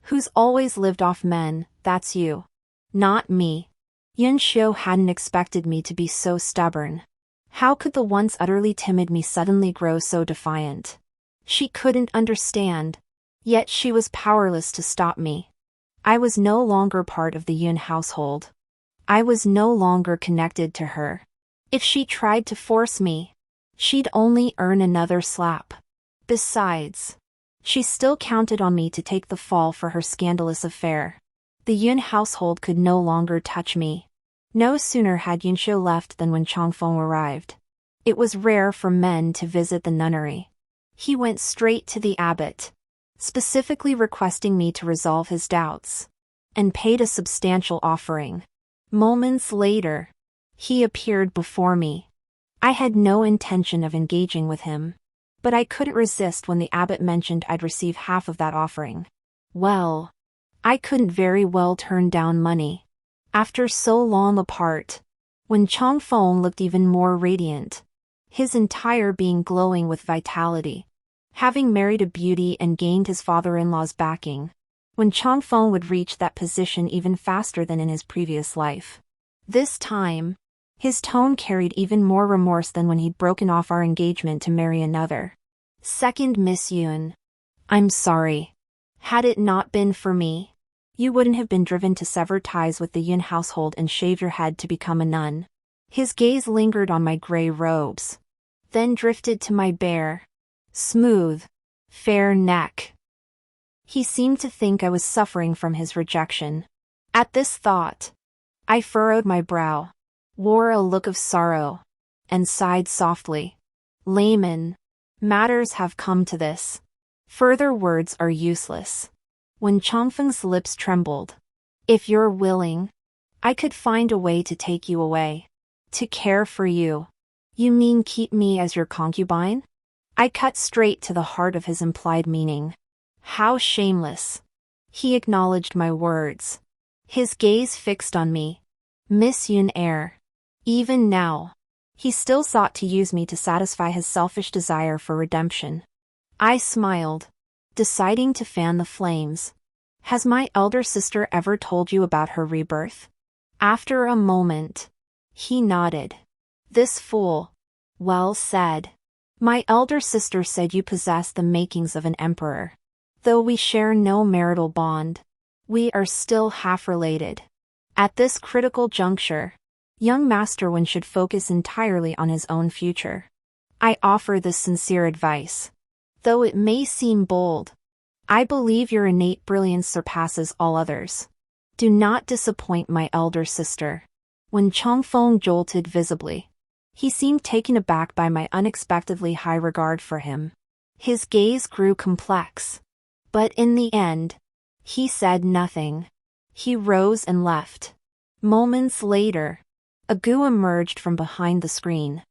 Who's always lived off men, that's you. Not me. Yun Xiu hadn't expected me to be so stubborn. How could the once utterly timid me suddenly grow so defiant? She couldn't understand. Yet she was powerless to stop me. I was no longer part of the Yun household. I was no longer connected to her. If she tried to force me, she'd only earn another slap. Besides, she still counted on me to take the fall for her scandalous affair. The Yun household could no longer touch me. No sooner had Yun Xiu left than when Changfeng arrived. It was rare for men to visit the nunnery. He went straight to the abbot, specifically requesting me to resolve his doubts, and paid a substantial offering. Moments later, he appeared before me. I had no intention of engaging with him, but I couldn't resist when the abbot mentioned I'd receive half of that offering. Well, I couldn't very well turn down money. After so long apart, when Changfeng looked even more radiant, his entire being glowing with vitality. Having married a beauty and gained his father-in-law's backing, Wen Changfeng would reach that position even faster than in his previous life. This time, his tone carried even more remorse than when he'd broken off our engagement to marry another. Second Miss Yun. I'm sorry. Had it not been for me, you wouldn't have been driven to sever ties with the Yun household and shave your head to become a nun. His gaze lingered on my gray robes, then drifted to my bare, smooth, fair neck. He seemed to think I was suffering from his rejection. At this thought, I furrowed my brow, wore a look of sorrow, and sighed softly. Layman, matters have come to this. Further words are useless. When Changfeng's lips trembled. If you're willing, I could find a way to take you away. To care for you. You mean keep me as your concubine? I cut straight to the heart of his implied meaning. How shameless. He acknowledged my words. His gaze fixed on me. Miss Yun air. Even now, he still sought to use me to satisfy his selfish desire for redemption. I smiled, deciding to fan the flames. Has my elder sister ever told you about her rebirth? After a moment, he nodded. This fool. Well said. My elder sister said you possess the makings of an emperor. Though we share no marital bond, we are still half-related. At this critical juncture, young Master Wen should focus entirely on his own future. I offer this sincere advice. Though it may seem bold, I believe your innate brilliance surpasses all others. Do not disappoint my elder sister. When Changfeng jolted visibly, he seemed taken aback by my unexpectedly high regard for him. His gaze grew complex. But in the end, he said nothing. He rose and left. Moments later, Agu emerged from behind the screen.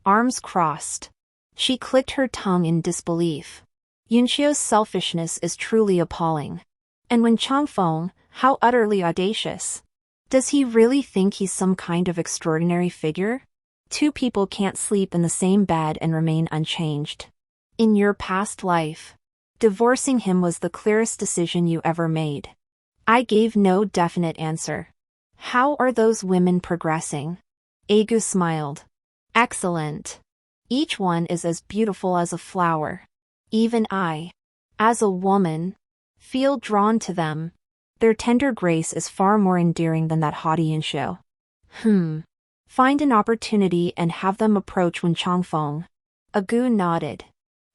Arms crossed. She clicked her tongue in disbelief. Yunxiu's selfishness is truly appalling. And when Changfeng, how utterly audacious. Does he really think he's some kind of extraordinary figure? Two people can't sleep in the same bed and remain unchanged. In your past life, divorcing him was the clearest decision you ever made. I gave no definite answer. How are those women progressing? Agu smiled. Excellent. Each one is as beautiful as a flower. Even I, as a woman, feel drawn to them. Their tender grace is far more endearing than that haughty Yunxiu. Find an opportunity and have them approach Wen Changfeng. Agu nodded.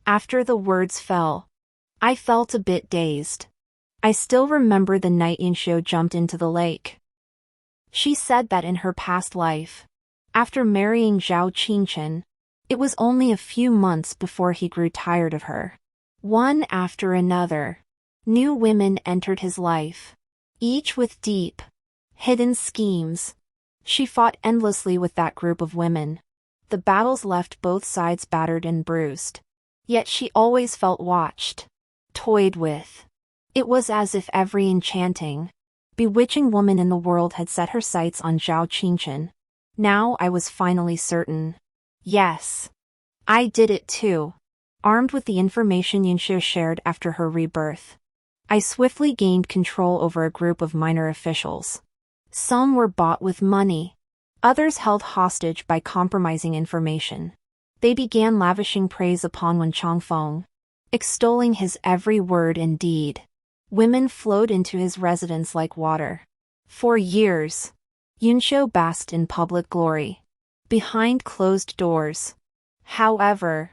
After the words fell, I felt a bit dazed. I still remember the night Yunxiu jumped into the lake. She said that in her past life, after marrying Zhao Qingchen, it was only a few months before he grew tired of her. One after another, new women entered his life, each with deep, hidden schemes. She fought endlessly with that group of women. The battles left both sides battered and bruised. Yet she always felt watched, toyed with. It was as if every enchanting, bewitching woman in the world had set her sights on Zhao Qingchen. Now I was finally certain. Yes, I did it too. Armed with the information Yunxiu shared after her rebirth, I swiftly gained control over a group of minor officials. Some were bought with money. Others held hostage by compromising information. They began lavishing praise upon Wen Changfeng, extolling his every word and deed. Women flowed into his residence like water. For years, Yunxiu basked in public glory, behind closed doors. However,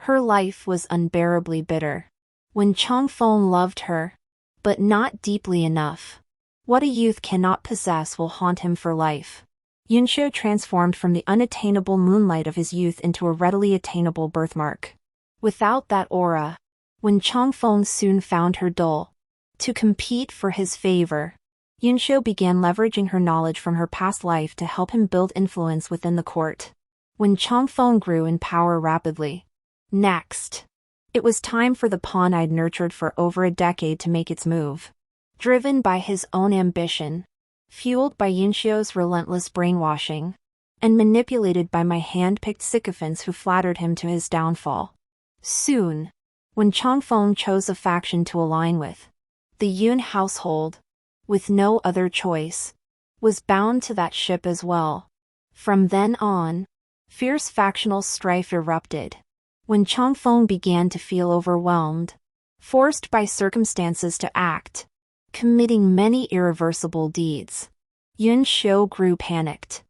her life was unbearably bitter. Wen Changfeng loved her, but not deeply enough. What a youth cannot possess will haunt him for life. Yunxiu transformed from the unattainable moonlight of his youth into a readily attainable birthmark. Without that aura, Wen Changfeng soon found her dull. To compete for his favor, Yunxiu began leveraging her knowledge from her past life to help him build influence within the court. Wen Changfeng grew in power rapidly. Next, it was time for the pawn I'd nurtured for over a decade to make its move. Driven by his own ambition, fueled by Yunxiu's relentless brainwashing, and manipulated by my hand-picked sycophants who flattered him to his downfall. Soon, when Changfeng chose a faction to align with, the Yun household, with no other choice, was bound to that ship as well. From then on, fierce factional strife erupted. When Changfeng began to feel overwhelmed, forced by circumstances to act, committing many irreversible deeds, Yun Xiu grew panicked.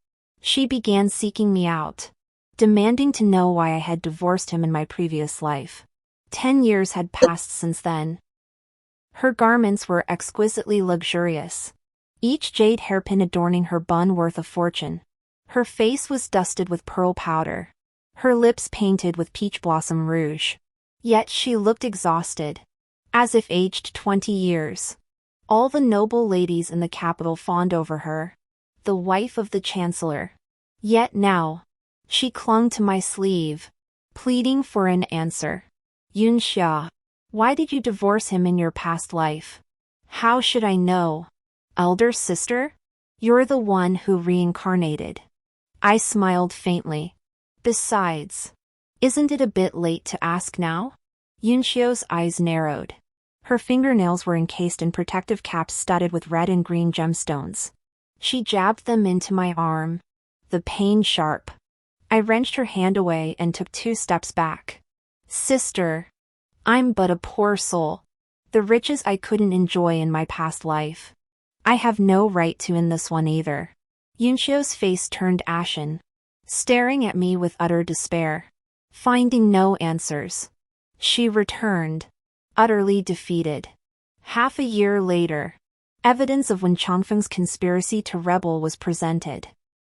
She began seeking me out, demanding to know why I had divorced him in my previous life. 10 years had passed since then. Her garments were exquisitely luxurious, each jade hairpin adorning her bun worth a fortune. Her face was dusted with pearl powder, her lips painted with peach blossom rouge. Yet she looked exhausted, as if aged 20 years. All the noble ladies in the capital fawned over her, the wife of the chancellor. Yet now, she clung to my sleeve, pleading for an answer. Yun Xia, why did you divorce him in your past life? How should I know? Elder sister? You're the one who reincarnated. I smiled faintly. Besides, isn't it a bit late to ask now? Yun Xiu's eyes narrowed. Her fingernails were encased in protective caps studded with red and green gemstones. She jabbed them into my arm, the pain sharp. I wrenched her hand away and took 2 steps back. Sister, I'm but a poor soul. The riches I couldn't enjoy in my past life, I have no right to in this one either. Yun Xiu's face turned ashen, staring at me with utter despair. Finding no answers, she returned, utterly defeated. Half a year later, evidence of Wen Changfeng's conspiracy to rebel was presented.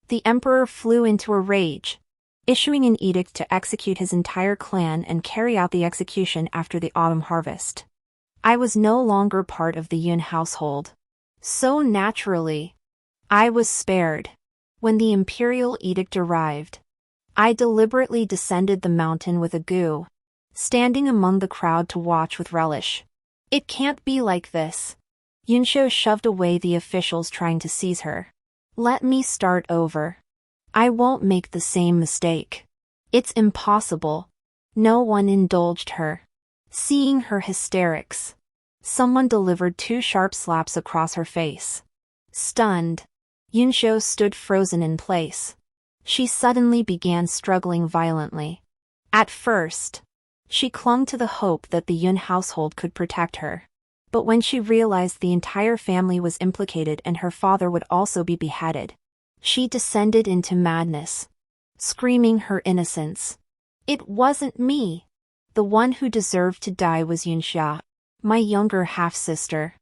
The emperor flew into a rage, issuing an edict to execute his entire clan and carry out the execution after the autumn harvest. I was no longer part of the Yun household. So naturally, I was spared. When the imperial edict arrived, I deliberately descended the mountain with a gu, standing among the crowd to watch with relish. It can't be like this. Yun Xiu shoved away the officials trying to seize her. Let me start over. I won't make the same mistake. It's impossible. No one indulged her. Seeing her hysterics, someone delivered 2 sharp slaps across her face. Stunned, Yun Xiu stood frozen in place. She suddenly began struggling violently. At first, she clung to the hope that the Yun household could protect her. But when she realized the entire family was implicated and her father would also be beheaded, she descended into madness, screaming her innocence. It wasn't me. The one who deserved to die was Yun Xia, my younger half-sister.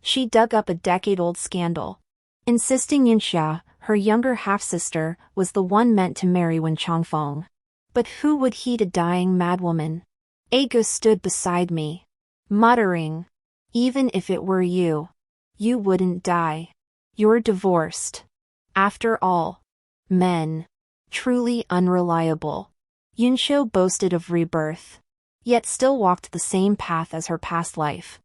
She dug up a decade-old scandal, insisting Yun Xia, her younger half-sister, was the one meant to marry Wen Changfeng. But who would heed a dying madwoman? Agus stood beside me, muttering, even if it were you, you wouldn't die. You're divorced. After all, men, truly unreliable. Yun Xiu boasted of rebirth, yet still walked the same path as her past life.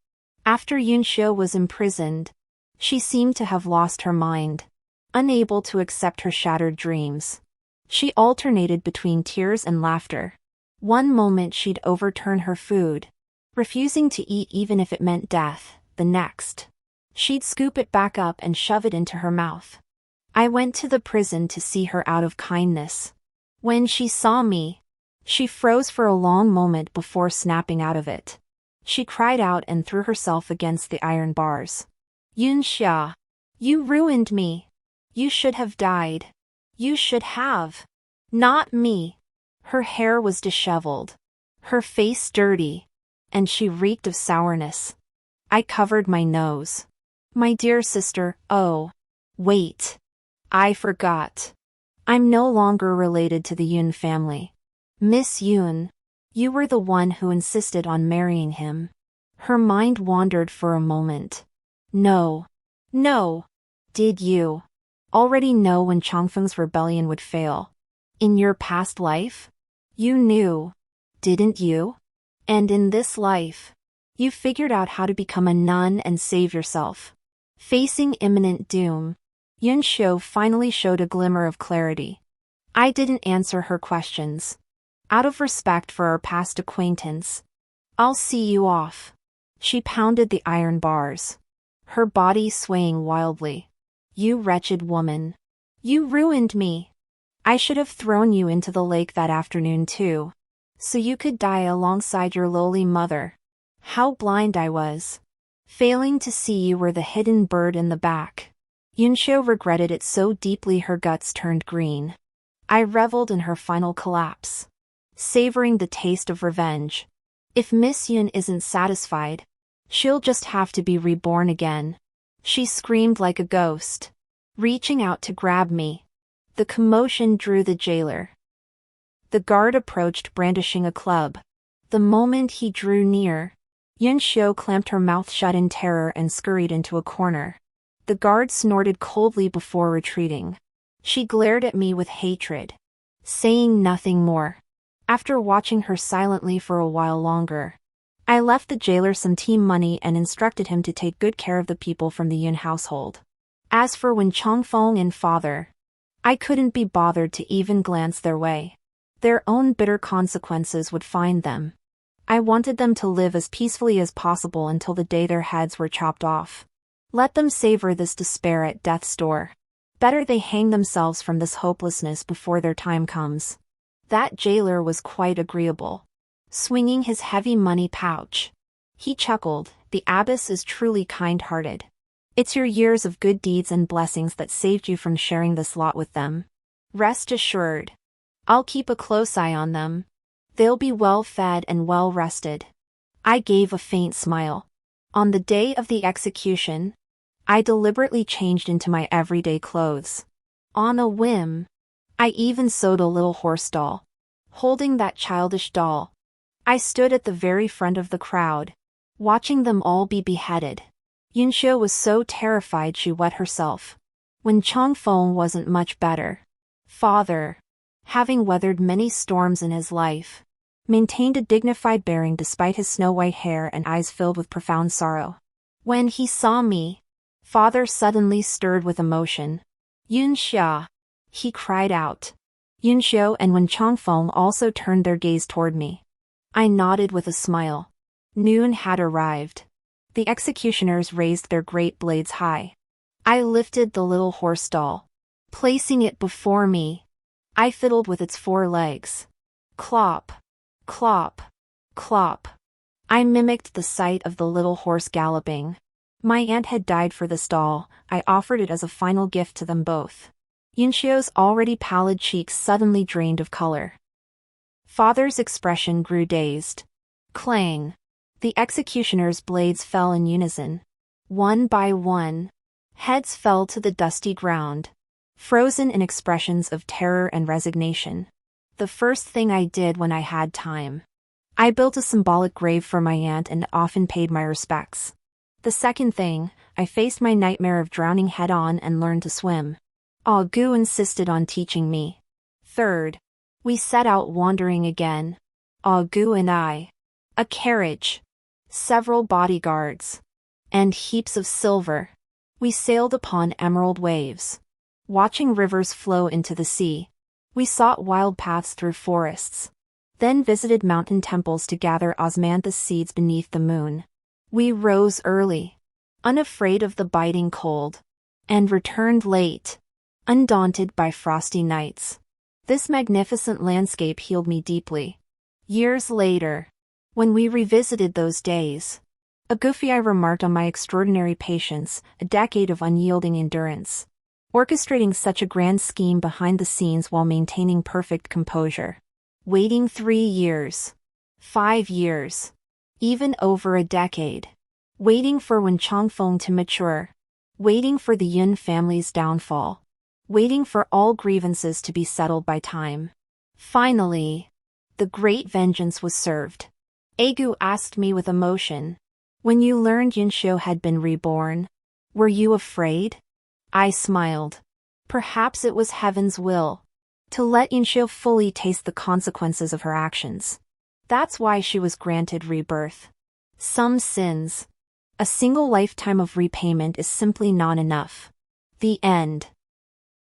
After Yun Xiu was imprisoned, she seemed to have lost her mind, unable to accept her shattered dreams. She alternated between tears and laughter. One moment she'd overturn her food, refusing to eat even if it meant death. The next, she'd scoop it back up and shove it into her mouth. I went to the prison to see her out of kindness. When she saw me, she froze for a long moment before snapping out of it. She cried out and threw herself against the iron bars. Yun Xia, you ruined me. You should have died. You should have. Not me. Her hair was disheveled, her face dirty, and she reeked of sourness. I covered my nose. My dear sister, oh, wait. I forgot. I'm no longer related to the Yun family. Miss Yun, you were the one who insisted on marrying him. Her mind wandered for a moment. No. Did you already know when Changfeng's rebellion would fail? In your past life? You knew, didn't you? And in this life, you figured out how to become a nun and save yourself. Facing imminent doom, Yun Xiu finally showed a glimmer of clarity. I didn't answer her questions. Out of respect for our past acquaintance. I'll see you off. She pounded the iron bars, her body swaying wildly. You wretched woman. You ruined me. I should have thrown you into the lake that afternoon too, so you could die alongside your lowly mother. How blind I was. Failing to see you were the hidden bird in the back. Yunxiu regretted it so deeply her guts turned green. I reveled in her final collapse, savoring the taste of revenge. If Miss Yun isn't satisfied, she'll just have to be reborn again. She screamed like a ghost, reaching out to grab me. The commotion drew the jailer. The guard approached brandishing a club. The moment he drew near, Yun Xiu clamped her mouth shut in terror and scurried into a corner. The guard snorted coldly before retreating. She glared at me with hatred, saying nothing more. After watching her silently for a while longer, I left the jailer some team money and instructed him to take good care of the people from the Yun household. As for Wen Chongfeng and father, I couldn't be bothered to even glance their way. Their own bitter consequences would find them. I wanted them to live as peacefully as possible until the day their heads were chopped off. Let them savor this despair at death's door. Better they hang themselves from this hopelessness before their time comes. That jailer was quite agreeable, swinging his heavy money pouch. He chuckled, the abbess is truly kind-hearted. It's your years of good deeds and blessings that saved you from sharing this lot with them. Rest assured. I'll keep a close eye on them. They'll be well fed and well rested. I gave a faint smile. On the day of the execution, I deliberately changed into my everyday clothes. On a whim, I even sewed a little horse doll. Holding that childish doll, I stood at the very front of the crowd, watching them all be beheaded. Yunxiu was so terrified she wet herself. When Chongfeng wasn't much better. Father, having weathered many storms in his life, maintained a dignified bearing despite his snow-white hair and eyes filled with profound sorrow. When he saw me, father suddenly stirred with emotion. Yunxia, he cried out. Yunxiu and Wen Chongfeng also turned their gaze toward me. I nodded with a smile. Noon had arrived. The executioners raised their great blades high. I lifted the little horse doll. Placing it before me, I fiddled with its 4 legs. Clop, clop, clop. I mimicked the sight of the little horse galloping. My aunt had died for this doll. I offered it as a final gift to them both. Yunxiu's already pallid cheeks suddenly drained of color. Father's expression grew dazed. Clang. The executioner's blades fell in unison. One by one, heads fell to the dusty ground, frozen in expressions of terror and resignation. The first thing I did when I had time, I built a symbolic grave for my aunt and often paid my respects. The second thing, I faced my nightmare of drowning head-on and learned to swim. Ah Gu insisted on teaching me. Third, we set out wandering again. Ah Gu and I. A carriage, several bodyguards, and heaps of silver. We sailed upon emerald waves, watching rivers flow into the sea. We sought wild paths through forests, then visited mountain temples to gather osmanthus seeds beneath the moon. We rose early, unafraid of the biting cold, and returned late, undaunted by frosty nights. This magnificent landscape healed me deeply. Years later, when we revisited those days, a goofy eye remarked on my extraordinary patience, a decade of unyielding endurance, orchestrating such a grand scheme behind the scenes while maintaining perfect composure. Waiting 3 years, 5 years, even over a decade. Waiting for Wen Chongfeng to mature. Waiting for the Yun family's downfall. Waiting for all grievances to be settled by time. Finally, the great vengeance was served. Agu asked me with emotion. When you learned Yunxiu had been reborn, were you afraid? I smiled. Perhaps it was heaven's will, to let Yunxiu fully taste the consequences of her actions. That's why she was granted rebirth. Some sins, a single lifetime of repayment is simply not enough. The end.